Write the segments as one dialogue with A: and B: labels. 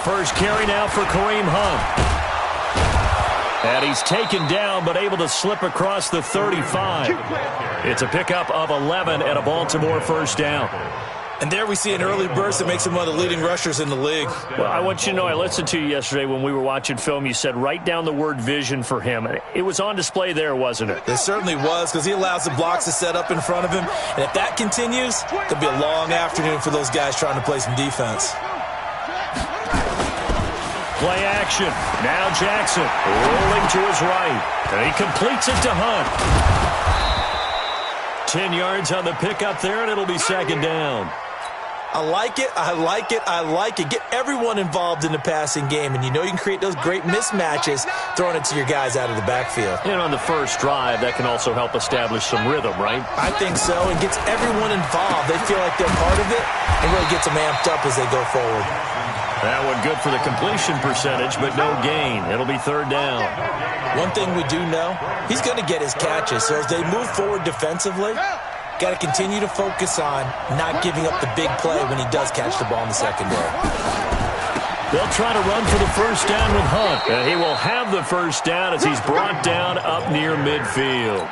A: first carry now for Kareem Hunt. And he's taken down, but able to slip across the 35. It's a pickup of 11 and a Baltimore first down.
B: And there we see an early burst that makes him one of the leading rushers in the league.
A: Well, I want you to know, I listened to you yesterday when we were watching film. You said write down the word vision for him. It was on display there, wasn't it?
B: It certainly was, because he allows the blocks to set up in front of him. And if that continues, there'll be a long afternoon for those guys trying to play some defense.
A: Play action. Now Jackson rolling to his right. And he completes it to Hunt. 10 yards on the pickup there, and it'll be second down.
B: I like it, I like it, I like it. Get everyone involved in the passing game, and you know you can create those great mismatches throwing it to your guys out of the backfield.
A: And on the first drive, that can also help establish some rhythm, right?
B: I think so, and gets everyone involved. They feel like they're part of it, and really gets them amped up as they go forward.
A: That one good for the completion percentage, but no gain. It'll be third down.
B: One thing we do know, he's going to get his catches, so as they move forward defensively, got to continue to focus on not giving up the big play when he does catch the ball in the secondary.
A: They'll try to run for the first down with Hunt. And he will have the first down as he's brought down up near midfield.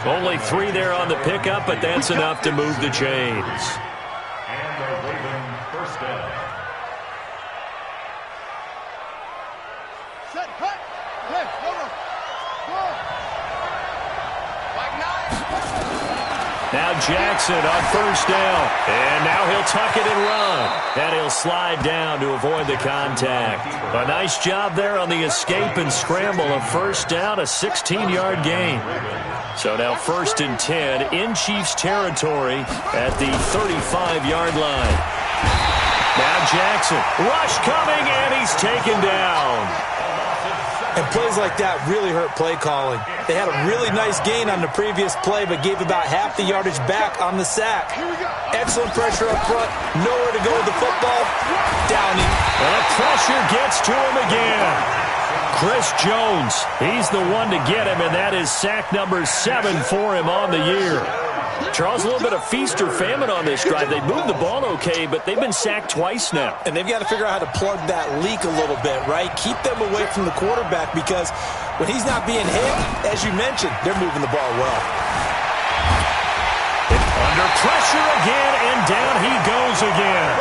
A: Only 3 there on the pickup, but that's enough to move the chains.
C: And the Raven first down.
D: Set, cut, play, over, go. Like
A: Now Jackson on first down. And now he'll tuck it and run. And he'll slide down to avoid the contact. A nice job there on the escape and scramble of first down, a 16-yard gain. So now 1st and 10 in Chiefs territory at the 35-yard line. Now Jackson, rush coming, and he's taken down.
B: And plays like that really hurt play calling. They had a really nice gain on the previous play, but gave about half the yardage back on the sack. Excellent pressure up front. Nowhere to go with the football. Downing.
A: And the pressure gets to him again. Chris Jones, he's the one to get him, and that is sack number 7 for him on the year. Charles, a little bit of feast or famine on this drive. They moved the ball okay, but they've been sacked twice now.
B: And they've got to figure out how to plug that leak a little bit, right? Keep them away from the quarterback, because when he's not being hit, as you mentioned, they're moving the ball well.
A: Under pressure again, and down he goes again.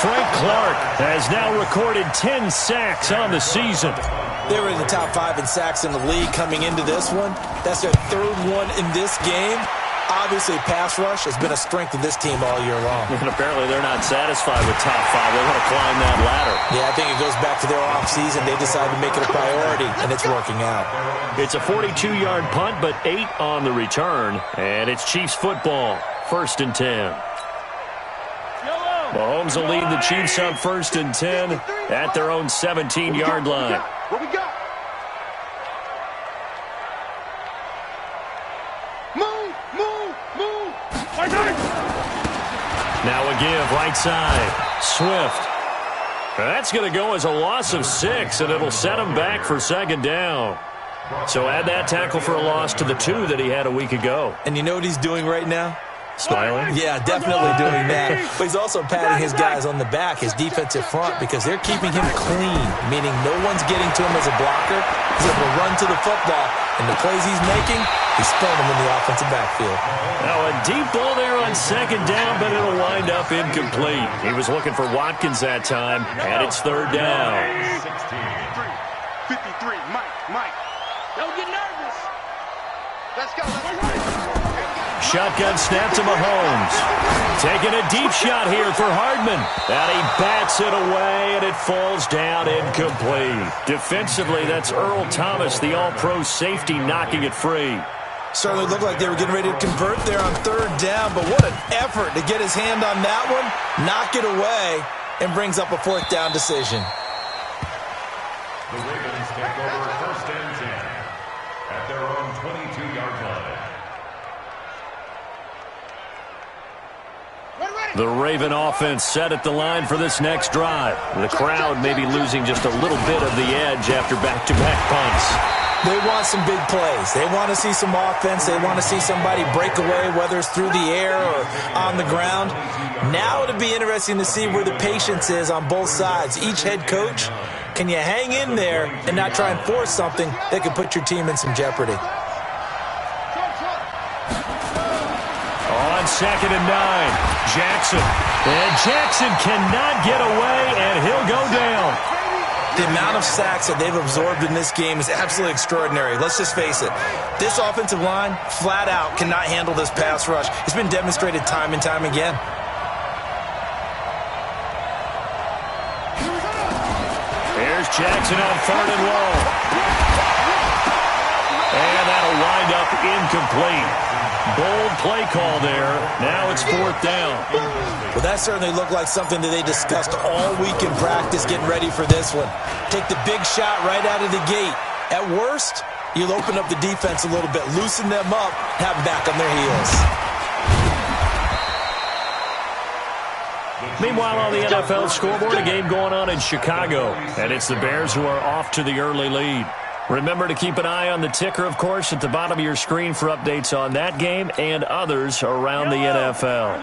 A: Frank Clark has now recorded 10 sacks on the season.
B: They were in the top 5 in sacks in the league coming into this one. That's their 3rd one in this game. Obviously, pass rush has been a strength of this team all year long.
A: And apparently they're not satisfied with top 5. They want to climb that ladder.
B: Yeah, I think it goes back to their offseason. They decided to make it a priority, and it's working out.
A: It's a 42-yard punt, but 8 on the return. And it's Chiefs football, 1st and 10. Mahomes will lead the Chiefs on 1st and 10 at their own 17-yard line.
D: What we got? Move, move, move. Right side.
A: Now a give, right side. Swift. That's going to go as a loss of 6, and it'll set him back for 2nd down. So add that tackle for a loss to the 2 that he had a week ago.
B: And you know what he's doing right now?
A: Smiling?
B: Yeah, definitely doing that. But he's also patting his guys on the back, his defensive front, because they're keeping him clean, meaning no one's getting to him as a blocker. He's able to run to the football, and the plays he's making, he's throwing them in the offensive backfield.
A: Now a deep ball there on 2nd down, but it'll wind up incomplete. He was looking for Watkins that time, and it's 3rd down.
D: 53, Mike. Don't get nervous. Let's go.
A: Shotgun snap to Mahomes. Taking a deep shot here for Hardman. And he bats it away, and it falls down incomplete. Defensively, that's Earl Thomas, the all-pro safety, knocking it free.
B: Certainly looked like they were getting ready to convert there on 3rd down, but what an effort to get his hand on that one, knock it away, and brings up a 4th down decision.
C: The Ravens take over 1st and 10 at their own 22-yard line.
A: The Raven offense set at the line for this next drive. The crowd may be losing just a little bit of the edge after back-to-back punts.
B: They want some big plays. They want to see some offense. They want to see somebody break away, whether it's through the air or on the ground. Now it'll be interesting to see where the patience is on both sides. Each head coach, can you hang in there and not try and force something that could put your team in some jeopardy?
A: On 2nd and 9, Jackson. And Jackson cannot get away, and he'll go down.
B: The amount of sacks that they've absorbed in this game is absolutely extraordinary. Let's just face it. This offensive line, flat out, cannot handle this pass rush. It's been demonstrated time and time again.
A: Here's Jackson on 3rd and long. And that'll wind up incomplete. Bold play call there. Now it's 4th down.
B: Well, that certainly looked like something that they discussed all week in practice getting ready for this one. Take the big shot right out of the gate. At worst, you'll open up the defense a little bit, loosen them up, have them back on their heels.
A: Meanwhile, on the NFL scoreboard, a game going on in Chicago. And it's the Bears who are off to the early lead. Remember to keep an eye on the ticker, of course, at the bottom of your screen for updates on that game and others around the NFL.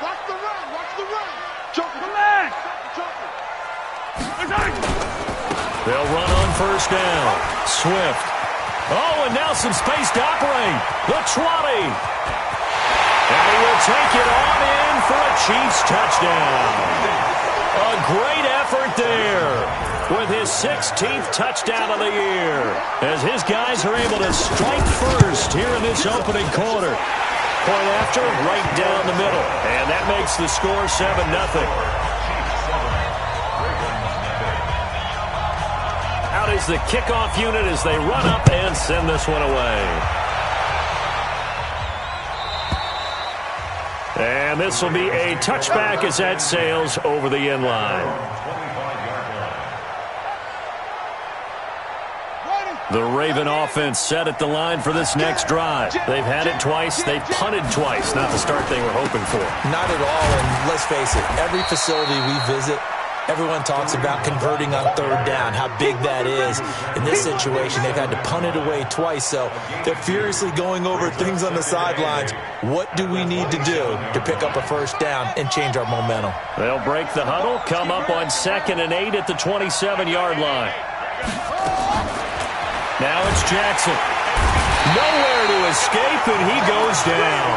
D: Watch the run. Watch the run. Jump, relax.
A: They'll run on 1st down. Swift. Oh, and now some space to operate. The 20. And he will take it on in for a Chiefs touchdown. A great effort there with his 16th touchdown of the year as his guys are able to strike first here in this opening quarter. Point after, right down the middle. And that makes the score 7-0. Out is the kickoff unit as they run up and send this one away. And this will be a touchback as that sails over the end line. The Raven offense set at the line for this next drive. They've had it twice. They've punted twice. Not the start they were hoping for.
B: Not at all, and let's face it, every facility we visit, everyone talks about converting on 3rd down, how big that is. In this situation, they've had to punt it away twice, so they're furiously going over things on the sidelines. What do we need to do to pick up a 1st down and change our momentum?
A: They'll break the huddle, come up on 2nd and 8 at the 27-yard line. Now it's Jackson. Nowhere to escape, and he goes down.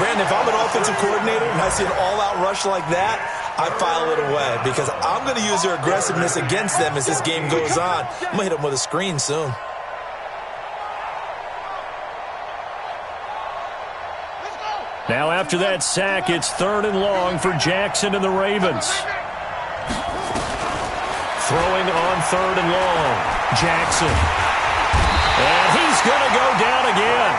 B: Brandon, if I'm an offensive coordinator and I see an all-out rush like that, I file it away because I'm going to use their aggressiveness against them as this game goes on. I'm going to hit them with a screen soon.
A: Now after that sack, it's 3rd and long for Jackson and the Ravens. Throwing on 3rd and long. Jackson. And he's going to go down again.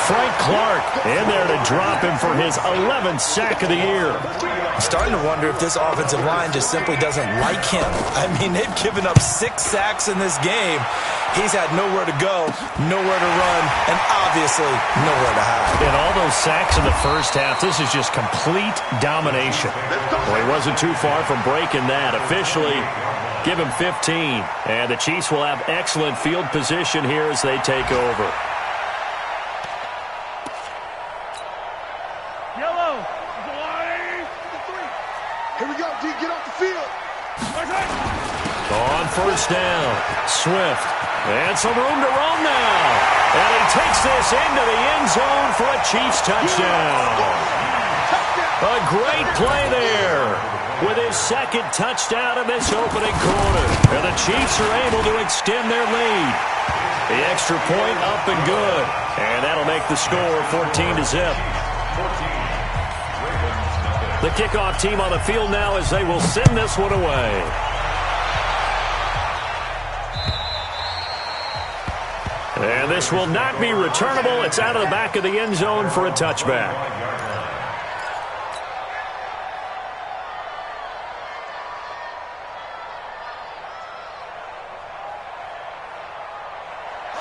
A: Frank Clark in there to drop him for his 11th sack of the year.
B: I'm starting to wonder if this offensive line just simply doesn't like him. I mean, they've given up 6 sacks in this game. He's had nowhere to go, nowhere to run, and obviously nowhere to hide.
A: And all those sacks in the first half, this is just complete domination. Well, he wasn't too far from breaking that. Officially, give him 15. And the Chiefs will have excellent field position here as they take over.
D: Yellow. Here we go, D. Get off the field.
A: On 1st down, Swift. And some room to roam now. And he takes this into the end zone for a Chiefs touchdown. A great play there with his 2nd touchdown in this opening quarter. And the Chiefs are able to extend their lead. The extra point up and good. And that'll make the score 14-0. The kickoff team on the field now as they will send this one away. And this will not be returnable. It's out of the back of the end zone for a touchback.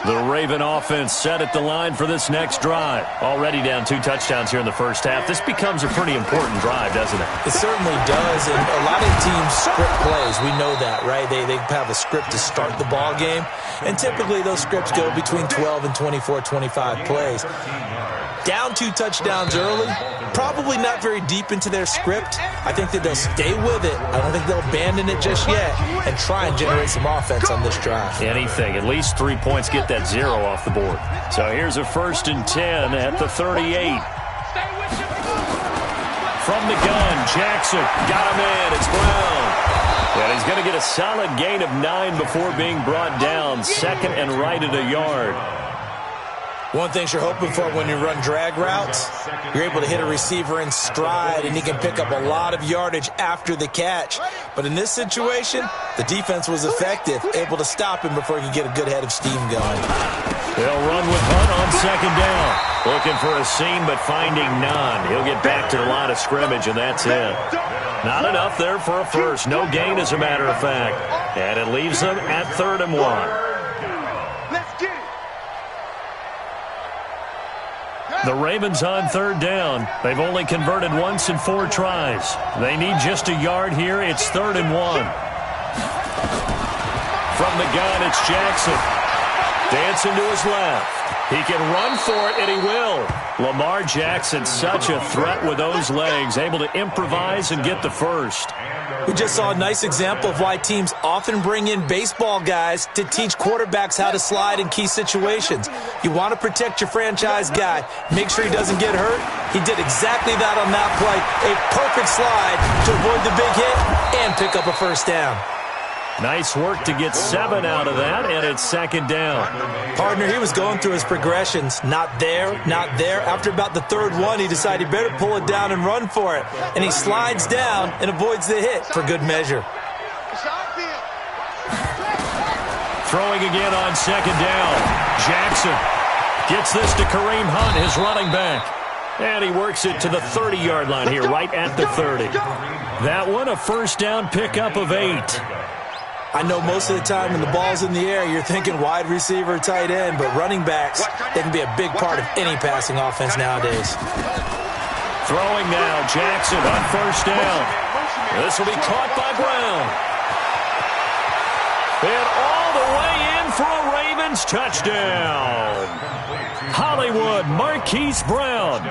A: The Raven offense set at the line for this next drive. Already down 2 touchdowns here in the first half. This becomes a pretty important drive, doesn't it?
B: It certainly does, and a lot of teams script plays. We know that, right? They have a script to start the ball game, and typically those scripts go between 12 and 24, 25 plays. Down 2 touchdowns early, probably not very deep into their script. I think that they'll stay with it. I don't think they'll abandon it just yet and try and generate some offense on this drive.
A: Anything. At least 3 points, get that 0 off the board. So here's a 1st and 10 at the 38. From the gun, Jackson got him in. It's Brown. And he's going to get a solid gain of 9 before being brought down. 2nd and right at a yard.
B: One thing you're hoping for when you run drag routes, you're able to hit a receiver in stride, and he can pick up a lot of yardage after the catch. But in this situation, the defense was effective, able to stop him before he could get a good head of steam going.
A: They'll run with Hunt on 2nd down. Looking for a seam, but finding none. He'll get back to the line of scrimmage, and that's it. Not enough there for a first. No gain, as a matter of fact. And it leaves them at 3rd and 1. The Ravens on 3rd down. They've only converted once in 4 tries. They need just a yard here. It's 3rd and 1. From the gun, it's Jackson. Dancing to his left. He can run for it, and he will. Lamar Jackson, such a threat with those legs, able to improvise and get the first.
B: We just saw a nice example of why teams often bring in baseball guys to teach quarterbacks how to slide in key situations. You want to protect your franchise guy. Make sure he doesn't get hurt. He did exactly that on that play. A perfect slide to avoid the big hit and pick up a first down.
A: Nice work to get 7 out of that, and it's 2nd down.
B: Partner, he was going through his progressions. Not there, not there. After about the 3rd one, he decided he better pull it down and run for it. And he slides down and avoids the hit for good measure.
A: Throwing again on 2nd down. Jackson gets this to Kareem Hunt, his running back. And he works it to the 30-yard line here, right at the 30. That one, a first down pickup of 8.
B: I know most of the time when the ball's in the air, you're thinking wide receiver, tight end, but running backs, they can be a big part of any passing offense nowadays.
A: Throwing now, Jackson on 1st down. This will be caught by Brown. And all the way in for a Ravens touchdown. Hollywood Marquise Brown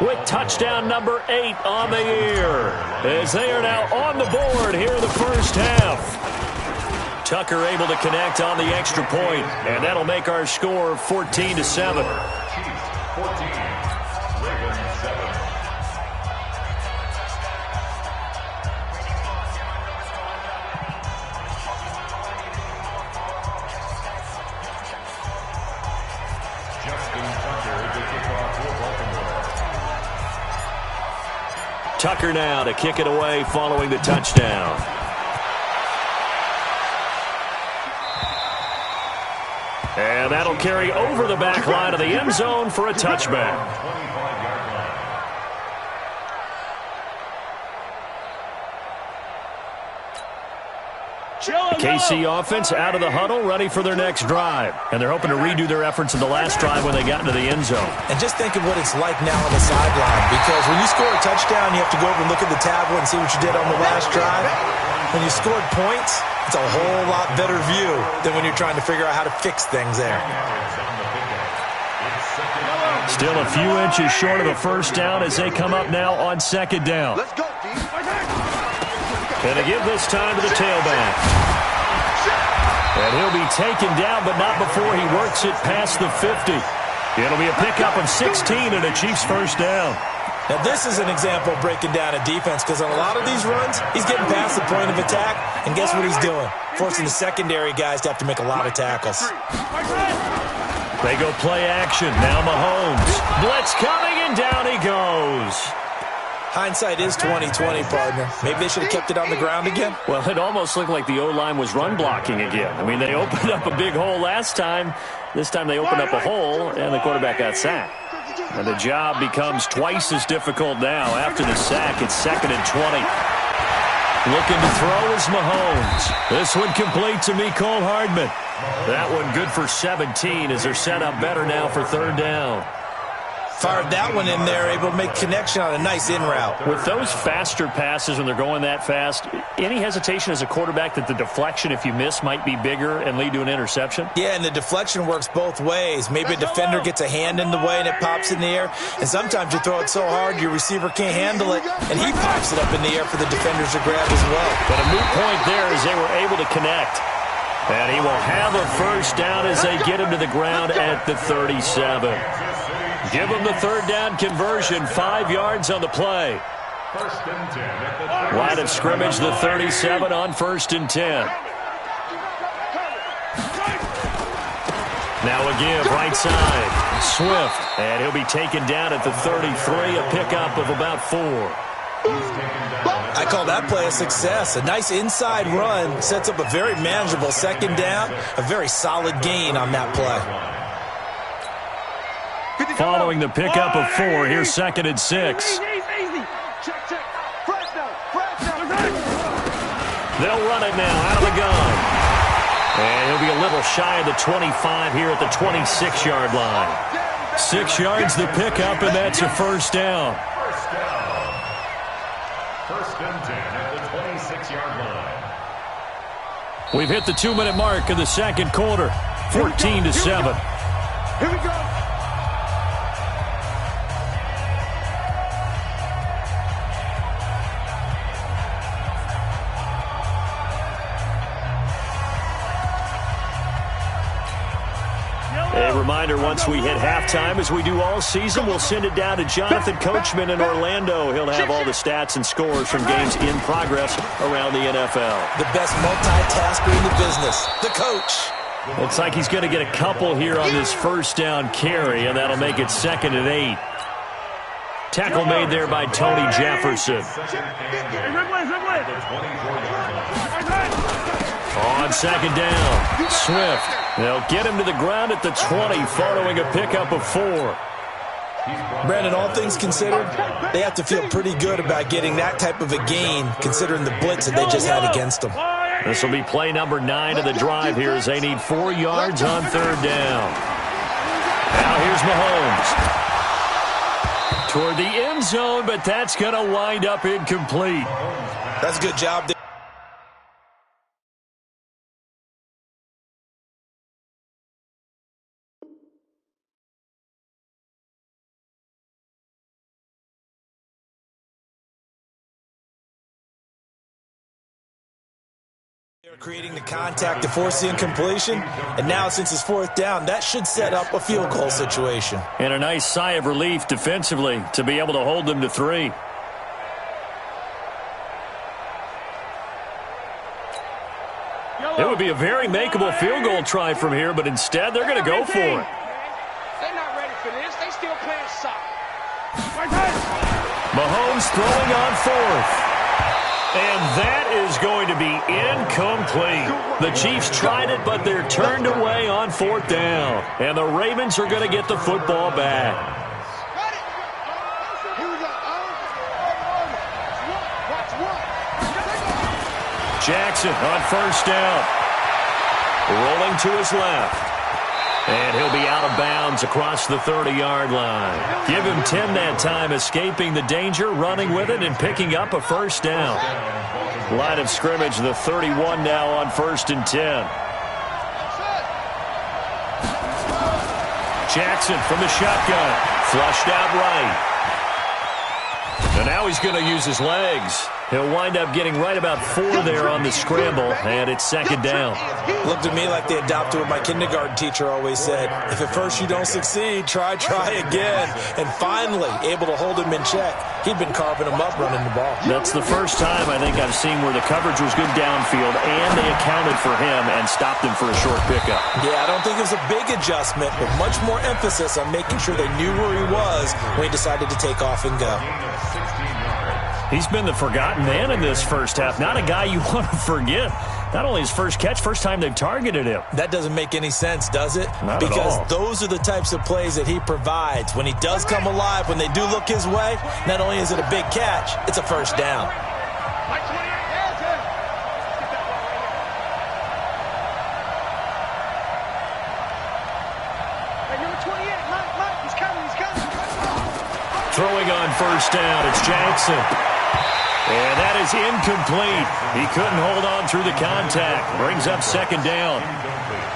A: with touchdown number 8 on the year, as they are now on the board here in the first half. Tucker able to connect on the extra point, and that'll make our score 14-7. Tucker now to kick it away following the touchdown. And that'll carry over the back line of the end zone for a touchback. KC offense out of the huddle, ready for their next drive. And they're hoping to redo their efforts in the last drive when they got into the end zone.
B: And just think of what it's like now on the sideline, because when you score a touchdown, you have to go over and look at the tablet and see what you did on the last drive. When you scored points, it's a whole lot better view than when you're trying to figure out how to fix things there.
A: Still a few inches short of a first down as they come up now on 2nd down.
D: Let's go, D.
A: And to give this time to the tailback. And he'll be taken down, but not before he works it past the 50. It'll be a pickup of 16 and a Chiefs first down.
B: Now, this is an example of breaking down a defense, because on a lot of these runs, he's getting past the point of attack, and guess what he's doing? Forcing the secondary guys to have to make a lot of tackles.
A: They go play action. Now Mahomes. Blitz coming, and down he goes.
B: Hindsight is 20/20, partner. Maybe they should have kept it on the ground again.
A: Well, it almost looked like the O-line was run blocking again. I mean, they opened up a big hole last time. This time they opened up a hole, and the quarterback got sacked. And the job becomes twice as difficult now. After the sack, it's 2nd and 20. Looking to throw is Mahomes. This one complete to Mecole Hardman. That one good for 17 as they're set up better now for third down.
B: Fired that one in there, able to make connection on a nice in route.
A: With those faster passes when they're going that fast, any hesitation as a quarterback that the deflection, if you miss, might be bigger and lead to an interception?
B: Yeah, and the deflection works both ways. Maybe a defender gets a hand in the way and it pops in the air. And sometimes you throw it so hard your receiver can't handle it, and he pops it up in the air for the defenders to grab as well.
A: But a moot point there as they were able to connect. And he will have a first down as they get him to the ground at the 37. Give him the third down conversion, 5 yards on the play.
C: First and 10.
A: Line of scrimmage, the 37 on first and 10. Now a give, right side. Swift, and he'll be taken down at the 33, a pickup of about 4.
B: I call that play a success. A nice inside run sets up a very manageable second down, a very solid gain on that play.
A: Following the pickup of 4, here's second and 6. They'll run it now out of the gun. And he'll be a little shy of the 25 here at the 26-yard line. 6 yards the pickup, and that's a first down.
C: First and 10 at the 26-yard line.
A: We've hit the 2-minute mark of the second quarter, 14-7.
D: Here we go.
A: A reminder, once we hit halftime, as we do all season, we'll send it down to Jonathan Coachman in Orlando. He'll have all the stats and scores from games in progress around the NFL.
B: The best multitasker in the business, the coach.
A: Looks like he's going to get a couple here on this first down carry, and that'll make it second and 8. Tackle made there by Tony Jefferson. On second down, Swift. They'll get him to the ground at the 20 following a pickup of 4.
B: Brandon, all things considered, they have to feel pretty good about getting that type of a gain considering the blitz that they just had against them.
A: This will be play number 9 of the drive here as they need 4 yards on third down. Now here's Mahomes. Toward the end zone, but that's going to wind up incomplete.
B: That's a good job there. They're creating the contact to force the incompletion, and now since it's fourth down, that should set up a field goal situation.
A: And a nice sigh of relief defensively to be able to hold them to 3. It would be a very makeable field goal try from here, but instead they're going to go for it.
D: They're not ready for this. They still playing soccer.
A: Mahomes throwing on 4th. And that is going to be incomplete. The Chiefs tried it, but they're turned away on 4th down. And the Ravens are going to get the football back.
D: Here we go.
A: Jackson on first down. Rolling to his left. And he'll be out of bounds across the 30-yard line. Give him 10 that time, escaping the danger, running with it, and picking up a first down. Line of scrimmage, the 31 now on first and 10. Jackson from the shotgun. Flushed out right. And now he's going to use his legs. He'll wind up getting right about 4 there on the scramble, and it's second down.
B: Looked to me like they adopted what my kindergarten teacher always said. If at first you don't succeed, try again. And finally, able to hold him in check. He'd been carving him up running the ball.
A: That's the first time I think I've seen where the coverage was good downfield, and they accounted for him and stopped him for a short pickup.
B: Yeah, I don't think it was a big adjustment, but much more emphasis on making sure they knew where he was when he decided to take off and go.
A: He's been the forgotten man in this first half. Not a guy you want to forget. Not only his first catch, first time they've targeted him.
B: That doesn't make any sense, does it?
A: Not
B: because
A: at all.
B: Those are the types of plays that he provides. When he does come alive, when they do look his way, not only is it a big catch, it's a first down.
A: throwing on first down. It's Jackson. And that is incomplete. He couldn't hold on through the contact. Brings up second down.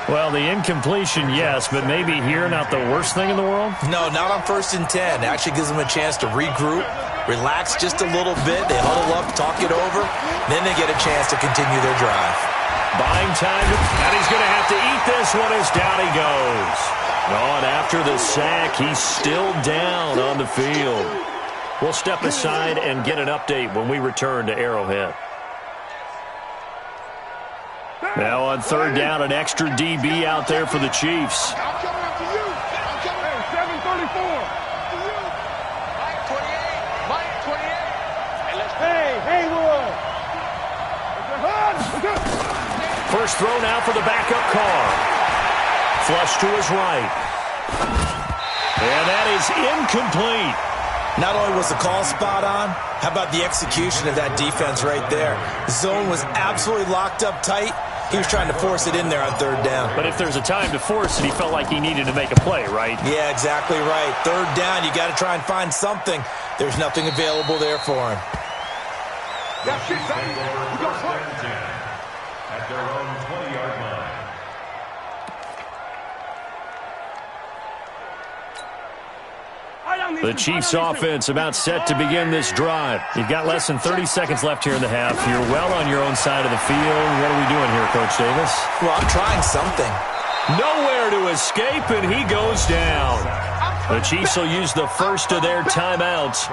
A: Well, the incompletion, yes, but maybe here not the worst thing in the world?
B: No, not on 1st and 10. Actually gives them a chance to regroup, relax just a little bit. They huddle up, talk it over. Then they get a chance to continue their drive.
A: Buying time, and he's going to have to eat this one as down he goes. On after the sack, he's still down on the field. We'll step aside and get an update when we return to Arrowhead. Now on 3rd down, an extra DB out there for the Chiefs.
D: I'm coming up to you. I'm coming up. 734. Mike 28. Mike 28. Hey, Haywood.
A: First throw now for the backup car. Flush to his right. And that is incomplete.
B: Not only was the call spot on, how about the execution of that defense right there? The zone was absolutely locked up tight. He was trying to force it in there on 3rd down.
A: But if there's a time to force it, he felt like he needed to make a play, right?
B: Yeah, exactly right. 3rd down, you got to try and find something. There's nothing available there for him.
C: At their own 20-yard line.
A: The Chiefs offense about set to begin this drive. You've got less than 30 seconds left here in the half. You're well on your own side of the field. What are we doing here, Coach Davis?
B: Well, I'm trying something.
A: Nowhere to escape, and he goes down. The Chiefs will use the first of their timeouts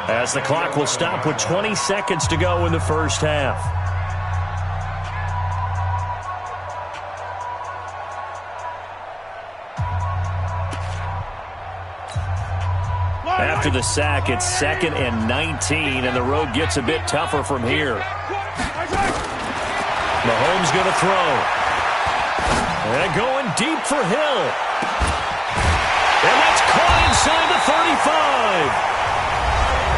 A: as the clock will stop with 20 seconds to go in the first half. After the sack, it's 2nd and 19, and the road gets a bit tougher from here. Mahomes going to throw. And going deep for Hill. And that's caught inside the 35.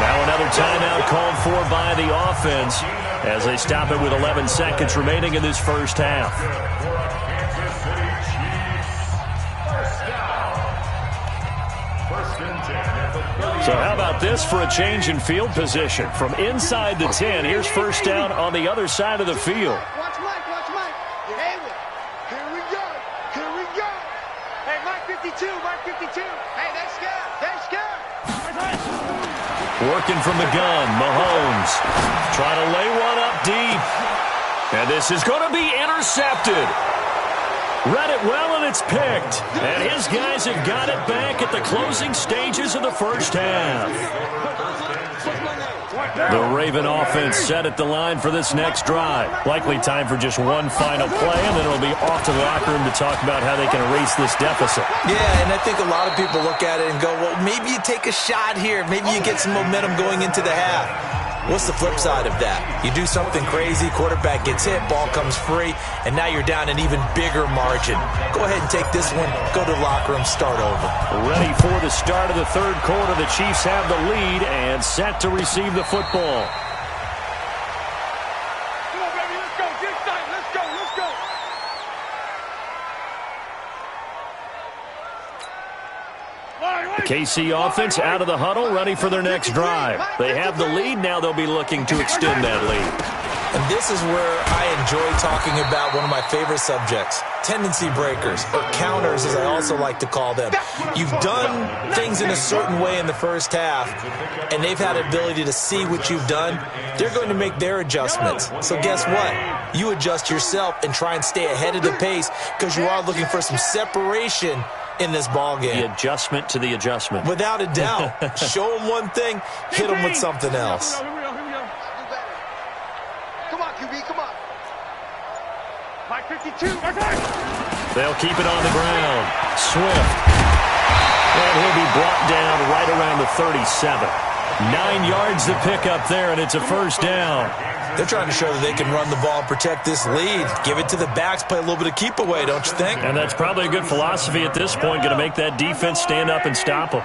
A: Now another timeout called for by the offense as they stop it with 11 seconds remaining in this first half. So how about this for a change in field position? From inside the 10, here's first down on the other side of the field.
D: Watch Mike, watch Mike. Hey, here we go. Here we go. Hey, Mike 52, Mike 52. Hey, that's good. That's good.
A: Working from the gun, Mahomes. Trying to lay one up deep. And this is going to be intercepted. Read it well, and it's picked. And his guys have got it back at the closing stages of the first half. The Raven offense set at the line for this next drive. Likely time for just one final play, and then it'll be off to the locker room to talk about how they can erase this deficit.
B: Yeah, and I think a lot of people look at it and go, well, maybe you take a shot here. Maybe you get some momentum going into the half. What's the flip side of that? You do something crazy, quarterback gets hit, ball comes free, and now you're down an even bigger margin. Go ahead and take this one, go to the locker room, start over.
A: Ready for the start of the 3rd quarter. The Chiefs have the lead and set to receive the football.
D: Come on, baby, let's go. Get excited. Let's go, let's go.
A: The KC offense out of the huddle, ready for their next drive. They have the lead. Now they'll be looking to extend that lead.
B: And this is where I enjoy talking about one of my favorite subjects, tendency breakers, or counters as I also like to call them. You've done things in a certain way in the first half, and they've had the ability to see what you've done. They're going to make their adjustments. So guess what? You adjust yourself and try and stay ahead of the pace because you are looking for some separation in this ball game.
A: The adjustment to the adjustment.
B: Without a doubt. Show them one thing, hit them with something else.
D: Here we go. Come on, QB, come on. Mike 52.
A: They'll keep it on the ground. Swift. And he'll be brought down right around the 37. 9 yards to pick up there, and it's a first down.
B: They're trying to show that they can run the ball and protect this lead. Give it to the backs, play a little bit of keep away, don't you think?
A: And that's probably a good philosophy at this point, going to make that defense stand up and stop them.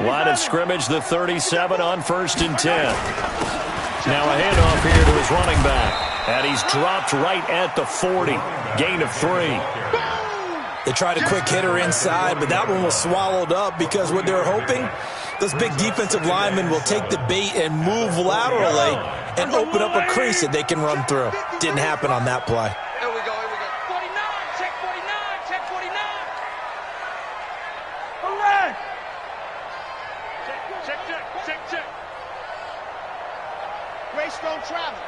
A: Line of scrimmage, the 37 on 1st and 10. Now a handoff here to his running back. And he's dropped right at the 40. Gain of 3.
B: They tried a quick hitter inside, but that one was swallowed up because what they're hoping, those big defensive linemen will take the bait and move laterally and open up a crease that they can run through. Didn't happen on that play.
D: Here we go, here we go. 49, check 49, check 49. All right. Check. Greystone travel.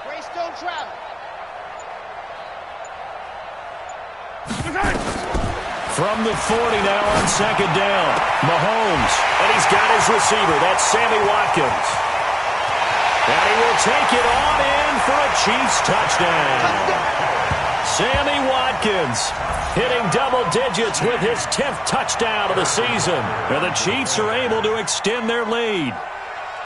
A: From the 40 now on second down. Mahomes, and he's got his receiver. That's Sammy Watkins. And he will take it on in for a Chiefs touchdown. Sammy Watkins hitting double digits with his 10th touchdown of the season. And the Chiefs are able to extend their lead.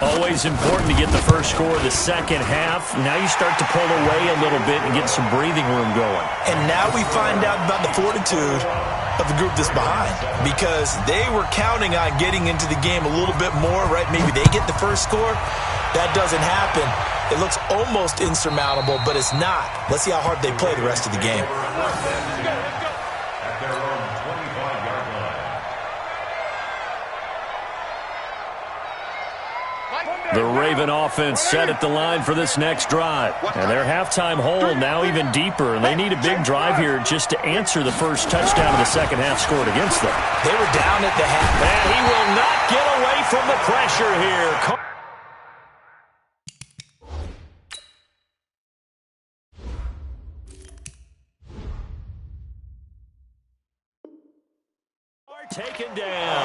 A: Always important to get the first score of the second half. Now you start to pull away a little bit and get some breathing room going.
B: And now we find out about the fortitude of the group that's behind, because they were counting on getting into the game a little bit more, right? Maybe they get the first score. That doesn't happen. It looks almost insurmountable, but it's not. Let's see how hard they play the rest of the game.
C: At their own 25-yard line.
A: The Raven offense set at the line for this next drive. And their halftime hole now even deeper. And they need a big drive here just to answer the first touchdown of the second half scored against them.
B: They were down at the half.
A: And he will not get away from the pressure here. Taken down.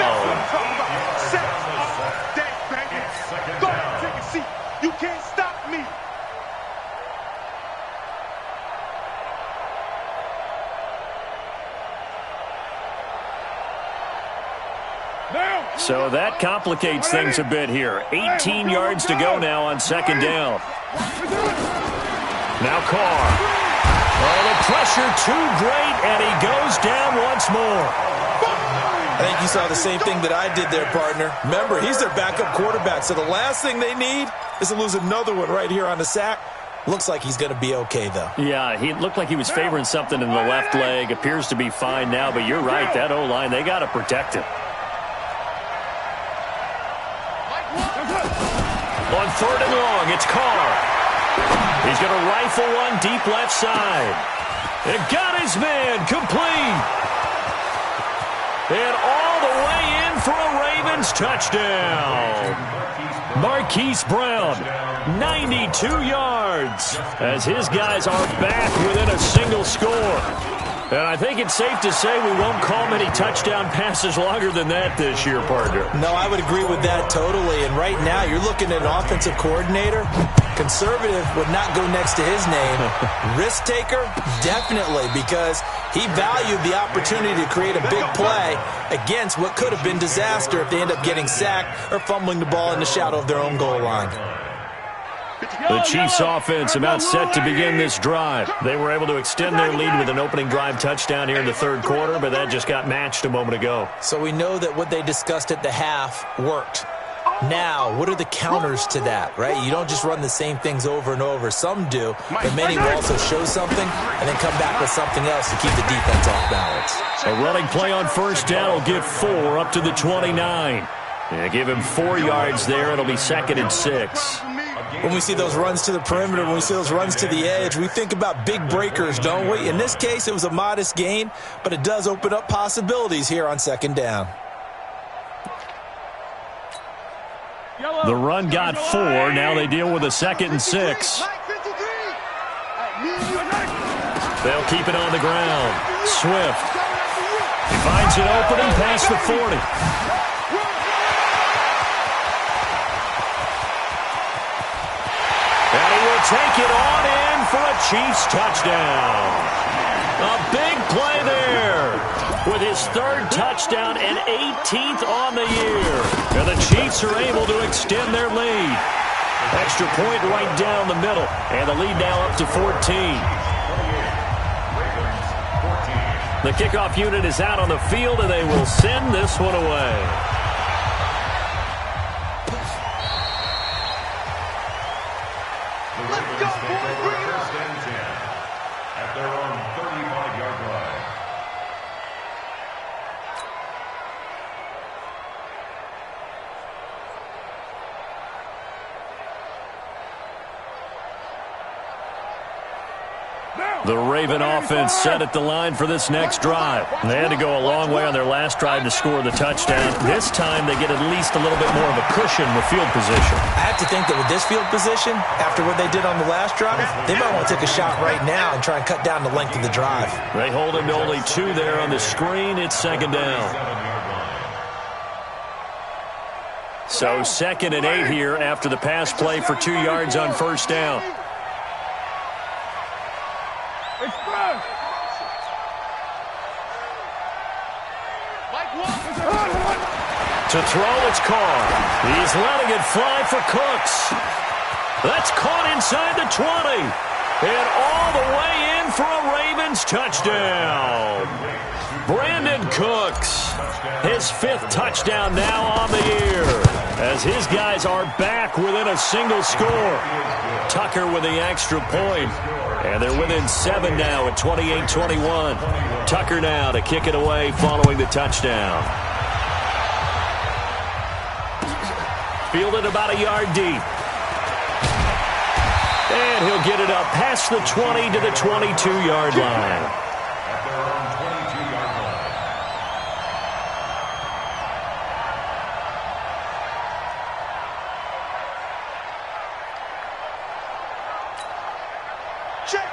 D: Go ahead, take a seat. You can't stop me.
A: So that complicates things a bit here. 18 yards to go now on second down. Now Carr. Oh, the pressure too great, and he goes down once more.
B: I think you saw the same thing that I did there, partner. Remember, he's their backup quarterback, so the last thing they need is to lose another one right here on the sack. Looks like he's going to be okay, though.
A: Yeah, he looked like he was favoring something in the left leg. Appears to be fine now, but you're right. That O-line, they got to protect him. On third and long, it's Carr. He's going to rifle one deep left side. It got his man complete. And all the way in for a Ravens touchdown. Marquise Brown, 92 yards, as his guys are back within a single score. And I think it's safe to say we won't call many touchdown passes longer than that this year, partner.
B: No, I would agree with that totally. And right now, you're looking at an offensive coordinator. Conservative would not go next to his name. Risk taker, definitely, because he valued the opportunity to create a big play against what could have been disaster if they end up getting sacked or fumbling the ball in the shadow of their own goal line.
A: The Chiefs offense about set to begin this drive. They were able to extend their lead with an opening drive touchdown here in the third quarter, but that just got matched a moment ago.
B: So we know that what they discussed at the half worked. Now, what are the counters to that, right? You don't just run the same things over and over. Some do, but many will also show something and then come back with something else to keep the defense off balance.
A: A running play on first down will get 4 up to the 29. Yeah, give him 4 yards there. It'll be second and 6.
B: When we see those runs to the perimeter, when we see those runs to the edge, we think about big breakers, don't we? In this case, it was a modest gain, but it does open up possibilities here on second down.
A: The run got 4. Now they deal with a second and 6. They'll keep it on the ground. Swift. He finds an opening past the 40. And he will take it on in for a Chiefs touchdown. A big play there with his third touchdown and 18th on the year. And the Chiefs are able to extend their lead. Extra point right down the middle. And the lead now up to 14. The kickoff unit is out on the field, and they will send this one away. The Raven offense set at the line for this next drive. They had to go a long way on their last drive to score the touchdown. This time they get at least a little bit more of a cushion with field position.
B: I have to think that with this field position, after what they did on the last drive, they might want to take a shot right now and try and cut down the length of the drive.
A: They hold him to only 2 there on the screen. It's second down. So 2nd and 8 here after the pass play for 2 yards on first down. To throw, it's Carr. He's letting it fly for Cooks. That's caught inside the 20. And all the way in for a Ravens touchdown. Brandon Cooks, his 5th touchdown now on the year, as his guys are back within a single score. Tucker with the extra point, and they're within 7 now at 28-21. Tucker now to kick it away following the touchdown. Fielded about a yard deep. And he'll get it up past the 20 to the 22-yard line.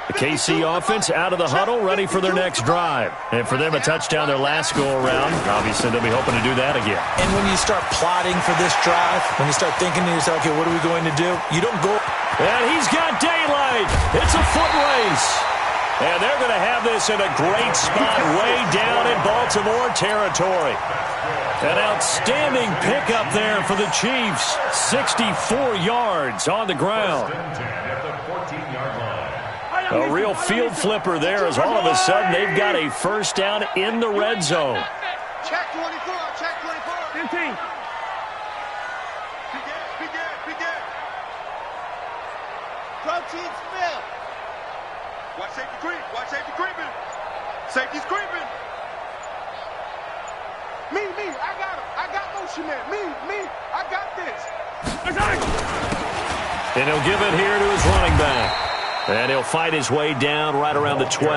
A: The KC offense out of the huddle, ready for their next drive. And for them, a touchdown their last go-around. Obviously, they'll be hoping to do that again.
B: And when you start plotting for this drive, when you start thinking to yourself, okay, what are we going to do? You don't go.
A: And he's got daylight. It's a foot race. And they're going to have this in a great spot way down in Baltimore territory. An outstanding pickup there for the Chiefs. 64 yards on the ground. A real field flipper there, as all of a sudden they've got a first down in the red zone.
D: Check 24, check 24. 15. Begin. Protein spill. Watch safety creeping. Safety's creeping. Me, I got him. I got motion man. Me, I got this.
A: And he'll give it here to his running back. And he'll fight his way down right around the 12.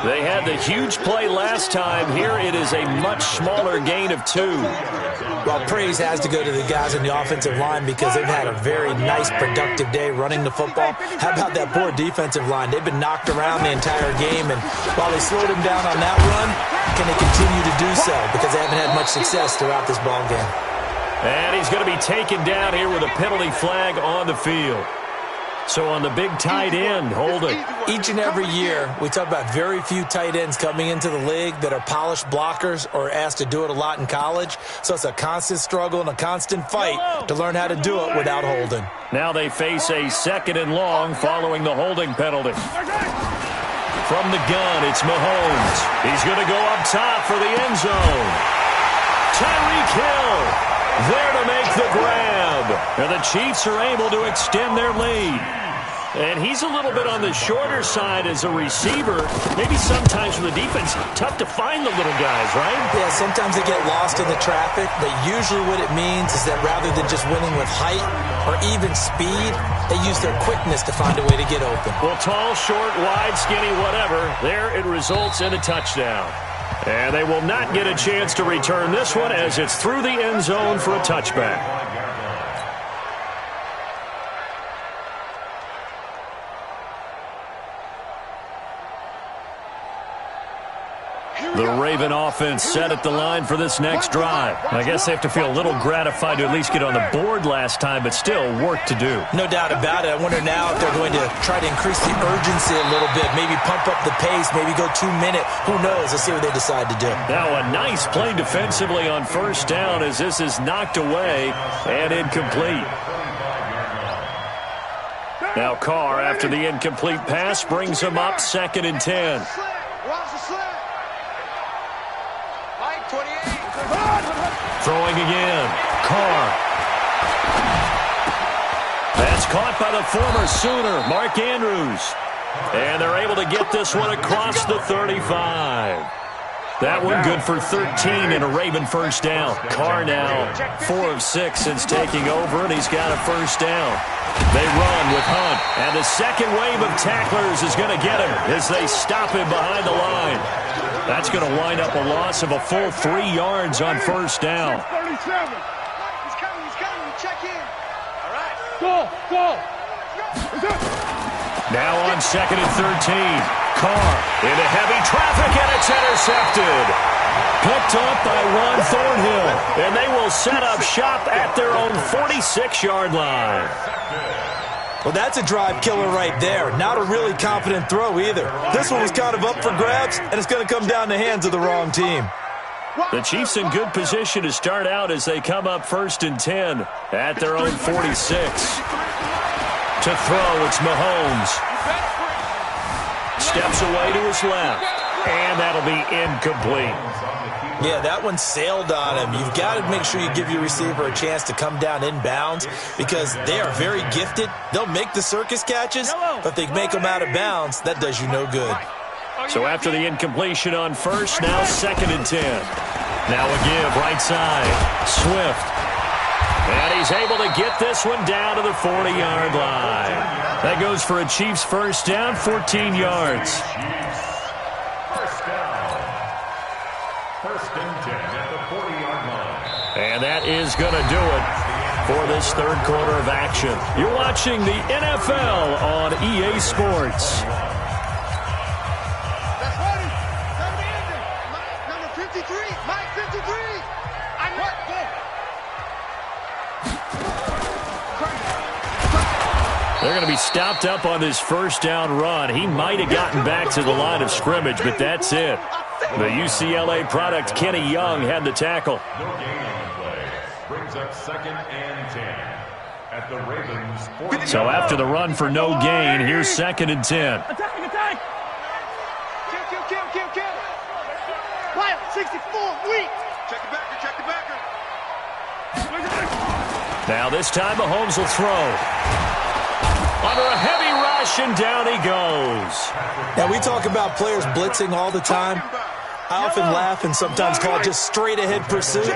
A: They had the huge play last time. Here it is a much smaller gain of 2.
B: Well, praise has to go to the guys in the offensive line because they've had a very nice, productive day running the football. How about that poor defensive line? They've been knocked around the entire game, and while they slowed him down on that run, can they continue to do so? Because they haven't had much success throughout this ball game.
A: And he's going to be taken down here with a penalty flag on the field. So on the big tight end, holding.
B: Each and every year, we talk about very few tight ends coming into the league that are polished blockers or asked to do it a lot in college. So it's a constant struggle and a constant fight to learn how to do it without holding.
A: Now they face a 2nd and long following the holding penalty. From the gun, it's Mahomes. He's going to go up top for the end zone. Tyreek Hill there to make the grab. And the Chiefs are able to extend their lead. And he's a little bit on the shorter side as a receiver. Maybe sometimes for the defense, tough to find the little guys, right?
B: Yeah, sometimes they get lost in the traffic, but usually what it means is that rather than just winning with height or even speed, they use their quickness to find a way to get open.
A: Well, tall, short, wide, skinny, whatever, there it results in a touchdown. And they will not get a chance to return this one as it's through the end zone for a touchback. The Raven offense set at the line for this next drive. I guess they have to feel a little gratified to at least get on the board last time, but still work to do.
B: No doubt about it. I wonder now if they're going to try to increase the urgency a little bit, maybe pump up the pace, maybe go 2 minute. Who knows? Let's see what they decide to do.
A: Now a nice play defensively on first down as this is knocked away and incomplete. Now Carr, after the incomplete pass, brings him up 2nd and 10. Throwing again. Carr. That's caught by the former Sooner, Mark Andrews. And they're able to get this one across the 35. That one good for 13 and a Raven first down. Carr now 4 of 6 since taking over, and he's got a first down. They run with Hunt, and the second wave of tacklers is going to get him as they stop him behind the line. That's going to wind up a loss of a full 3 yards on first down.
D: 37. He's coming. Check in. All right. Go.
A: Now on 2nd and 13. Carr into heavy traffic, and it's intercepted. Picked up by Juan Thornhill, and they will set up shop at their own 46-yard line.
B: Well, that's a drive killer right there. Not a really confident throw either. This one was kind of up for grabs, and it's going to come down the hands of the wrong team.
A: The Chiefs in good position to start out as they come up 1st and 10 at their own 46. To throw, it's Mahomes. Steps away to his left, and that'll be incomplete.
B: Yeah, that one sailed on him. You've got to make sure you give your receiver a chance to come down inbounds because they are very gifted. They'll make the circus catches, but if they make them out of bounds, that does you no good.
A: So after the incompletion on first, now 2nd and 10. Now a give, right side, Swift. And he's able to get this one down to the 40-yard line. That goes for a Chiefs first down, 14 yards.
C: First down. 1st and 10 at the 40-yard line.
A: And that is going to do it for this third quarter of action. You're watching the NFL on EA Sports.
D: That's ready. Number 53. Mike 53. I'm what? Go.
A: They're going to be stopped up on this first down run. He might have gotten back to the line of scrimmage, but that's it. The UCLA product, Kenny Young, had the tackle.
C: No gain on the play. Brings up 2nd and 10 at the Ravens 40.
A: So after the run for no gain, here's 2nd and 10.
D: Attack. Kill. Wild, 64, weak. Check the backer.
A: Now this time Mahomes will throw. Under a heavy rush, and down he goes.
B: Now, we talk about players blitzing all the time. I often laugh and sometimes call it just straight-ahead pursuit.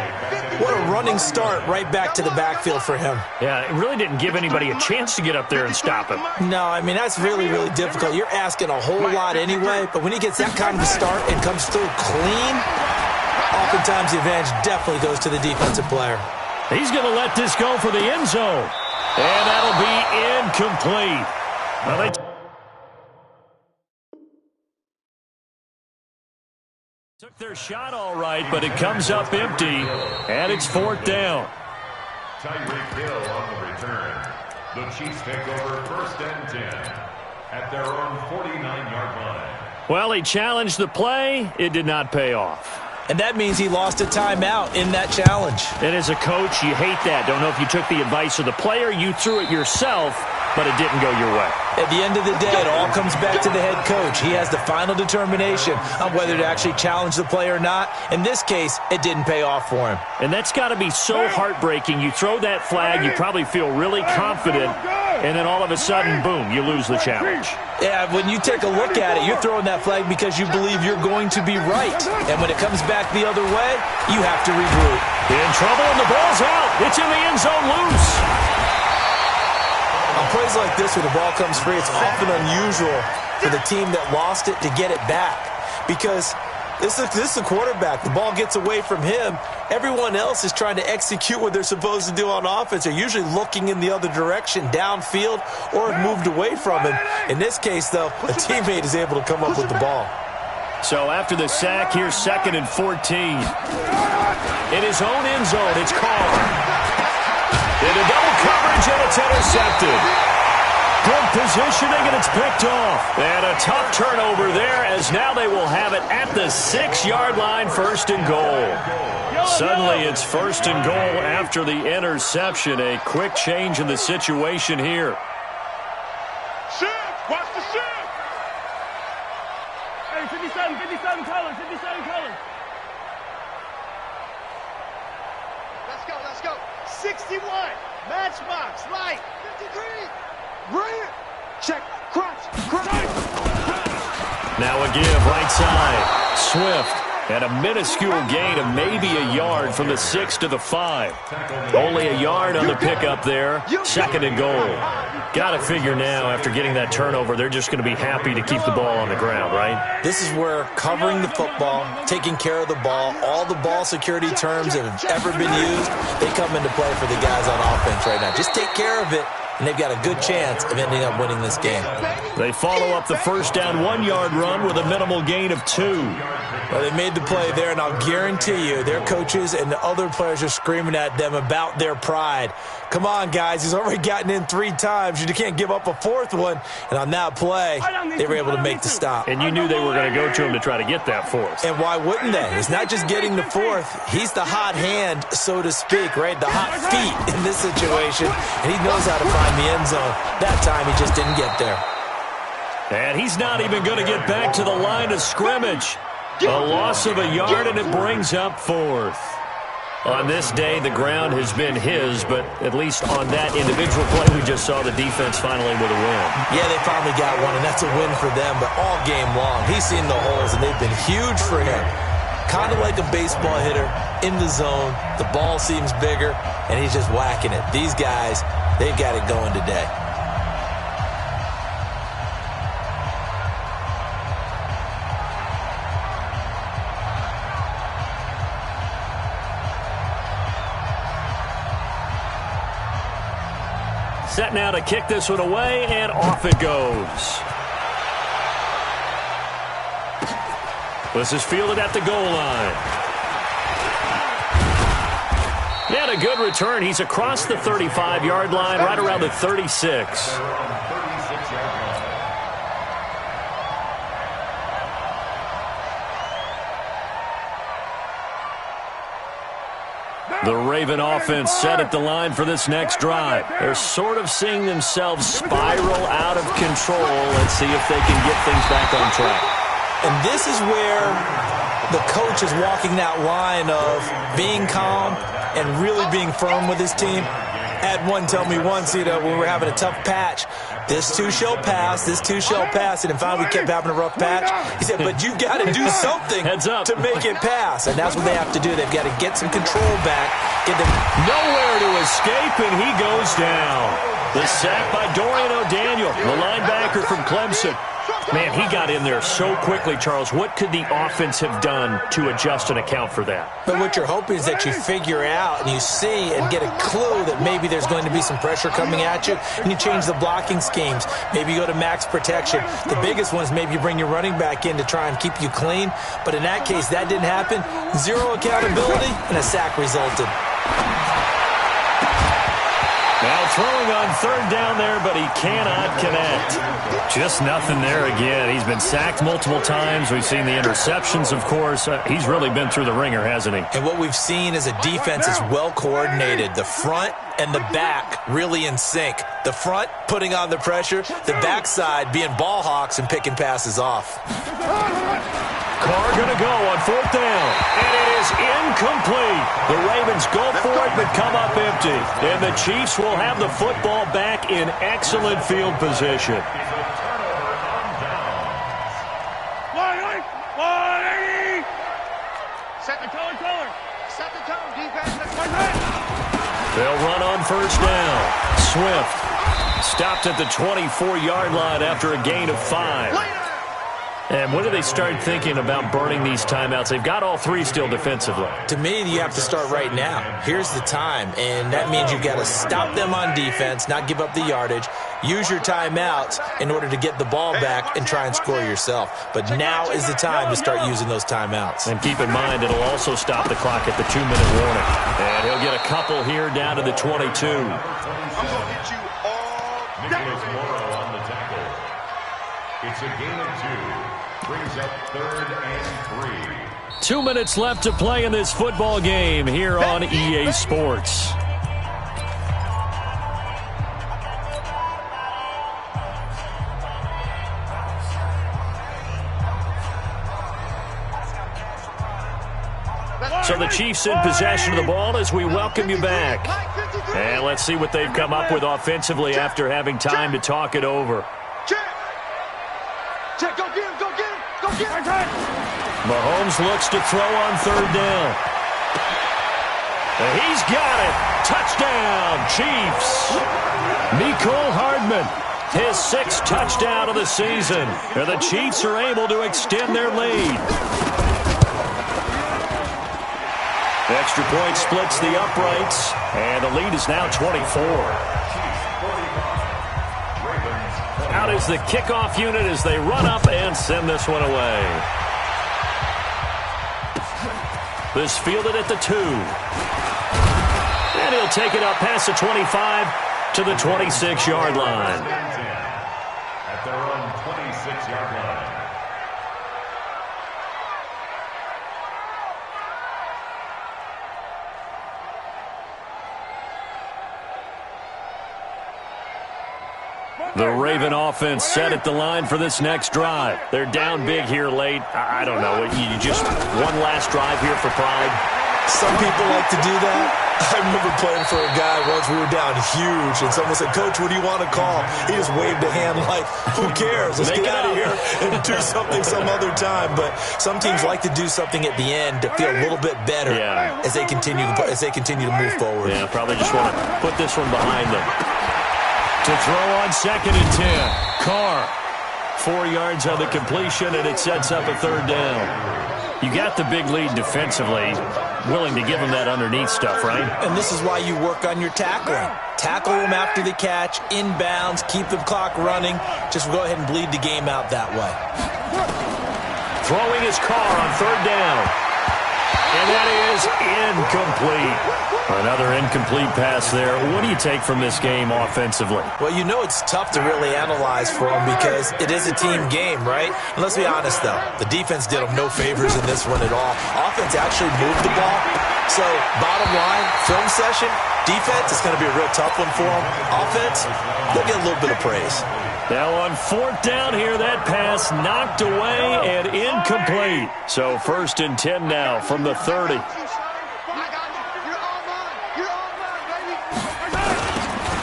B: What a running start right back to the backfield for him.
A: Yeah, it really didn't give anybody a chance to get up there and stop him.
B: No, I mean, that's really, really difficult. You're asking a whole lot anyway, but when he gets that kind of a start and comes through clean, oftentimes the advantage definitely goes to the defensive player.
A: He's going to let this go for the end zone. And that'll be incomplete. Well, they took their shot all right, but it comes up empty, and it's 4th down.
C: Tyreek Hill on the return. The Chiefs take over 1st and 10 at their own 49-yard line.
A: Well, he challenged the play. It did not pay off.
B: And that means he lost a timeout in that challenge.
A: And as a coach, you hate that. Don't know if you took the advice of the player. You threw it yourself, but it didn't go your way.
B: At the end of the day, it all comes back to the head coach. He has the final determination on whether to actually challenge the play or not. In this case, it didn't pay off for him.
A: And that's got to be so heartbreaking. You throw that flag, you probably feel really confident, and then all of a sudden, boom, you lose the challenge.
B: Yeah, when you take a look at it, you're throwing that flag because you believe you're going to be right. And when it comes back the other way, you have to regroup.
A: In trouble, and the ball's out. It's in the end zone loose.
B: On plays like this where the ball comes free, it's often unusual for the team that lost it to get it back. Because this is a quarterback. The ball gets away from him. Everyone else is trying to execute what they're supposed to do on offense. They're usually looking in the other direction, downfield, or have moved away from him. In this case, though, a teammate is able to come up with the ball.
A: So after the sack, here's 2nd and 14. In his own end zone, it's Carr. Into double coverage, and it's intercepted. Good positioning, and it's picked off. And a tough turnover there, as now they will have it at the 6-yard line, 1st and goal. Suddenly, it's 1st and goal after the interception. A quick change in the situation here.
D: Shift! Watch the shift! Hey, 57 colors. Let's go. 61, matchbox, light, 53, brilliant, check, crunch.
A: Now a give, right side, Swift, And a minuscule gain of maybe a yard from the 6 to the 5. Only a yard on the pickup there. 2nd and goal. Got to figure now, after getting that turnover, they're just going to be happy to keep the ball on the ground, right?
B: This is where covering the football, taking care of the ball, all the ball security terms that have ever been used, they come into play for the guys on offense right now. Just take care of it, and they've got a good chance of ending up winning this game.
A: They follow up the first down 1-yard run with a minimal gain of 2.
B: Well, they made the play there, and I'll guarantee you their coaches and the other players are screaming at them about their pride. Come on, guys. He's already gotten in 3 times. You can't give up a 4th one. And on that play, they were able to make the stop.
A: And you knew they were going to go to him to try to get that 4th.
B: And why wouldn't they? It's not just getting the 4th. He's the hot hand, so to speak, right? The hot feet in this situation. And he knows how to find the end zone. That time, he just didn't get there.
A: And he's not even going to get back to the line of scrimmage. A loss of a yard, and it brings up 4th. On this day, the ground has been his, but at least on that individual play, we just saw the defense finally with a win. Yeah, they finally got one, and that's a win for them, but all game long, he's seen the holes, and they've been huge for him. Kind of like a baseball hitter in the zone. The ball seems bigger, and he's just whacking it. These guys, they've got it going today. Set now to kick this one away, and off it goes. This is fielded at the goal line. And a good return. He's across the 35-yard line, right around the 36. The Raven offense set at the line for this next drive. They're sort of seeing themselves spiral out of control. Let's see if they can get things back on track.
B: And this is where the coach is walking that line of being calm and really being firm with his team. Had one tell me once, when we were having a tough patch, this too shall pass, this too shall pass, and finally we kept having a rough patch. He said, but you got to do something to make it pass, and that's what they have to do. They've got to get some control back, get them
A: nowhere to escape, and he goes down. The sack by Dorian O'Daniel, the linebacker from Clemson. Man, he got in there so quickly, Charles. What could the offense have done to adjust and account for that?
B: But what you're hoping is that you figure out and you see and get a clue that maybe there's going to be some pressure coming at you, and you change the blocking schemes. Maybe you go to max protection. The biggest one is maybe you bring your running back in to try and keep you clean. But in that case, that didn't happen. Zero accountability, and a sack resulted.
A: Now throwing on 3rd down there, but he cannot connect. Just nothing there again. He's been sacked multiple times. We've seen the interceptions, of course. He's really been through the ringer, hasn't he?
B: And what we've seen is a defense that's well coordinated. The front and the back really in sync. The front putting on the pressure, the backside being ball hawks and picking passes off.
A: Carr going to go on 4th down, and it is incomplete. The Ravens go for it but come up empty, and the Chiefs will have the football back in excellent field position.
D: Set the tone, set the tone, defense.
A: They'll run on 1st down. Swift stopped at the 24-yard line after a gain of 5. And when do they start thinking about burning these timeouts? They've got all 3 still defensively.
B: To me, you have to start right now. Here's the time, and that means you've got to stop them on defense, not give up the yardage, use your timeouts in order to get the ball back and try and score yourself. But now is the time to start using those timeouts.
A: And keep in mind, it'll also stop the clock at the 2-minute warning. And he'll get a couple here down to the 22.
D: I'm going to hit you all
C: Nicholas Morrow on the tackle. It's a gain of 2. Brings up 3rd and 3.
A: 2 minutes left to play in this football game here on EA Sports. So the Chiefs in possession of the ball as we welcome you back. And let's see what they've come up with offensively after having time to talk it over.
D: Check, go get him, go get him, go get him.
A: Mahomes looks to throw on third down. And he's got it. Touchdown, Chiefs. Mecole Hardman, his 6th touchdown of the season. And the Chiefs are able to extend their lead. Extra point splits the uprights, and the lead is now 24. Out is the kickoff unit as they run up and send this one away. This fielded at the 2. And he'll take it up past the 25 to the 26-yard line.
C: At their own 26-yard line.
A: The Raven offense set at the line for this next drive. They're down big here late. I don't know. You just one last drive here for pride.
B: Some people like to do that. I remember playing for a guy once. We were down huge, and someone said, "Coach, what do you want to call?" He just waved a hand like, "Who cares? Let's get out of here and do something some other time." But some teams like to do something at the end to feel a little bit better as they continue to move forward.
A: Yeah, probably just want to put this one behind them. To throw on 2nd and 10. Carr, 4 yards on the completion, and it sets up a third down. You got the big lead defensively, willing to give them that underneath stuff, right?
B: And this is why you work on your tackling. Tackle them after the catch, inbounds, keep the clock running. Just go ahead and bleed the game out that way.
A: Throwing his Carr on third down. And that is incomplete. Another incomplete pass there. What do you take from this game offensively?
B: Well, you know it's tough to really analyze for them because it is a team game, right? And let's be honest, though. The defense did them no favors in this one at all. Offense actually moved the ball. So, bottom line, film session, defense, it's going to be a real tough one for them. Offense, they'll get a little bit of praise.
A: Now on 4th down here, that pass knocked away and incomplete. So 1st and 10 now from the 30.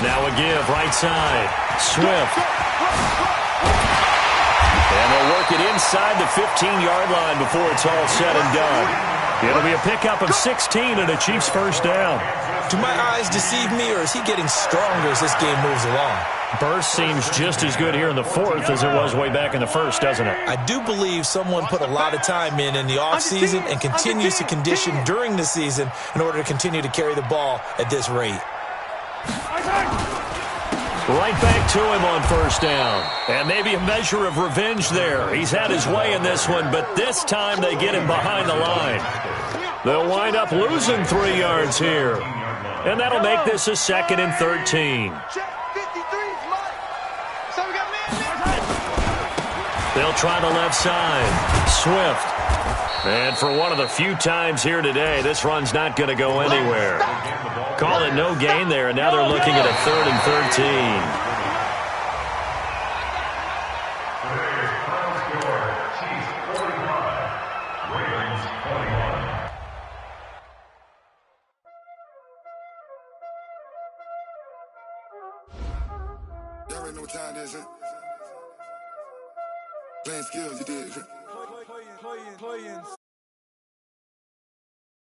A: Now a give, right side. Swift. And they'll work it inside the 15-yard line before it's all said and done. It'll be a pickup of 16 and a Chiefs first down.
B: Do my eyes deceive me, or is he getting stronger as this game moves along?
A: Burst seems just as good here in the 4th as it was way back in the 1st, doesn't it?
B: I do believe someone put a lot of time in the offseason and continues to condition during the season in order to continue to carry the ball at this rate.
A: Right back to him on 1st down. And maybe a measure of revenge there. He's had his way in this one, but this time they get him behind the line. They'll wind up losing 3 yards here. And that'll make this a 2nd and 13. They'll try the left side. Swift. And for one of the few times here today, this run's not going to go anywhere. Call it no gain there, and now they're looking at a 3rd and 13.
E: Y'all already know what time it is, huh? Playing skills, you did.